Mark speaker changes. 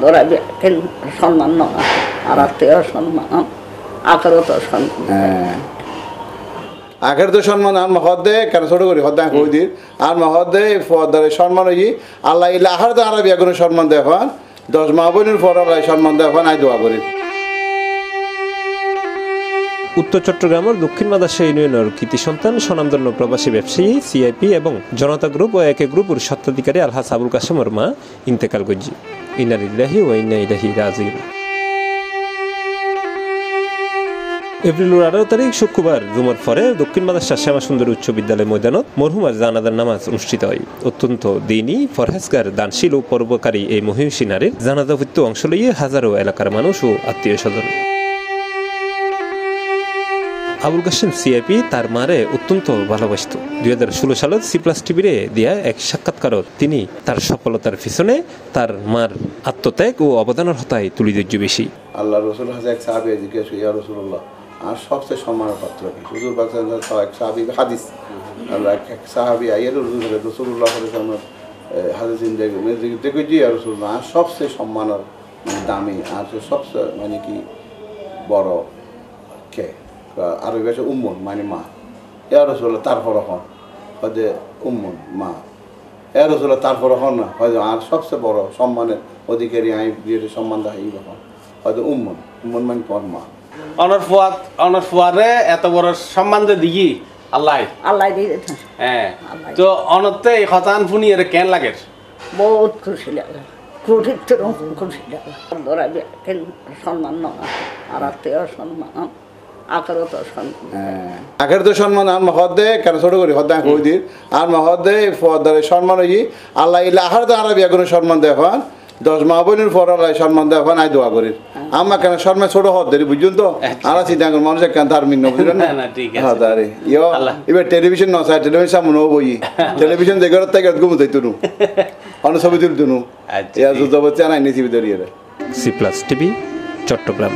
Speaker 1: ধরা সম্মান নয় আর আত্মীয় সম্মান আখেরত সম্মান
Speaker 2: আখের তো সম্মান আর মহদ্দে কেন ছোট করি হদ্দা কই দিন আর মহদ্দে ফদারে সম্মান হই আল্লাহ ইলা আহার তো আরবি কোনো সম্মান দেখুন 10 মাহবুবের পর আল্লাহ সম্মান দেখুন আই দোয়া করি।
Speaker 3: উত্তর চট্টগ্রামের দক্ষিণ মাদাসা ইউনিয়নের কৃতি সন্তান স্বনামধন্য প্রবাসী ব্যবসায়ী সিআইপি এবং জনতা গ্রুপ ও একে গ্রুপের স্বত্বাধিকারী আলহাজ আবুল কাশেমের মা ইন্তেকাল করছি। ইন্না লিল্লাহি ওয়া ইন্না ইলাইহি রাজিউন। এপ্রিলের 18 তারিখ শুক্রবার জুমার পরে দক্ষিণ মাদাসা শ্যামা সুন্দর উচ্চ বিদ্যালয় ময়দানত মরহুমার জানাজার নামাজ অনুষ্ঠিত হয়। অত্যন্ত দিনী ফরহেজগার দানশীল ও পরোপকারী এই মহিষী নারীর জানাজাভুক্ত অংশ লইয়ে হাজারো এলাকার মানুষ ও আত্মীয় স্বজন। আবুল কাশেম সিআইপি তার মারে অত্যন্ত ভালোবাসত। 2016 সালত C+ টিভিরে দিয়া এক সাক্ষাৎকারত তিনি তার সফলতার পিছনে তার মার আত্মত্যাগ ও অবদানের হতায় তুলি ধৈর্য বেশি।
Speaker 2: আল্লাহ রসুল হাজে এক সাহাবী জিজ্ঞেস করি ইয়া রাসূলুল্লাহ আর সবচেয়ে সম্মানের পাত্র কি? হুজুর বলেন এক সাহাবী হাদিস আল্লাহ এক সাহাবী আইয়াল রাসূলুল্লাহ সাল্লাল্লাহু হাদিস জিন্দেগি দেখো জি ইয়া রাসূলুল্লাহ আর সবচেয়ে সম্মানের দামি আর সবচেয়ে মানে কি বড় কে আরবি ভাষায় উম্মুন মানে মা। ইয়া রাসূলুল্লাহ তারপর হন হয়তো উম্মুন মা। ইয়া রাসূলুল্লাহ তারপর হন না হয়তো আর সবচেয়ে বড় সম্মানের অধিকারী আই বিয়ের সম্মান দেয় হন হয়তো উম্মুন উম্মুন মানে পর মা।
Speaker 4: অনর ফুয়ারে এত বড় সম্মান যে দিই আল্লাহ
Speaker 1: আল্লাহ দিয়ে
Speaker 4: হ্যাঁ তো অনতে এই খতান ফুনি এর কেন লাগে
Speaker 1: বহুত খুশি লাগে খুশি লাগে ধরা সম্মান নয় আর আত্মীয় সম্মান আখেরত সম্মান
Speaker 2: আখের তো সম্মান আর মহদ্দে কেন ছোট করি হদ্দা কই দিন আর মহদ্দে ফদারে সম্মান হই আল্লাহ ইলা আহার তো আরবি কোনো সম্মান দেখুন 10 মাহবুবের পর আল্লাহ সম্মান দেখুন আই দোয়া করি। আমার কেন সম্মান ছোট হদ্দে বুঝুন তো আর চিন্তা করেন মানুষ কেন ধার্মিক না বুঝলেন না হ্যাঁ তারে ইয়ো এবার টেলিভিশন ন চাই টেলিভিশন সামনে বই টেলিভিশন দেখে থেকে ঘুমোতে তুনু অন্য ছবি তুলতুনু ইয়া জবতে আনাই নিছি ভিতরিয়ে।
Speaker 3: C+ TV Chittagong.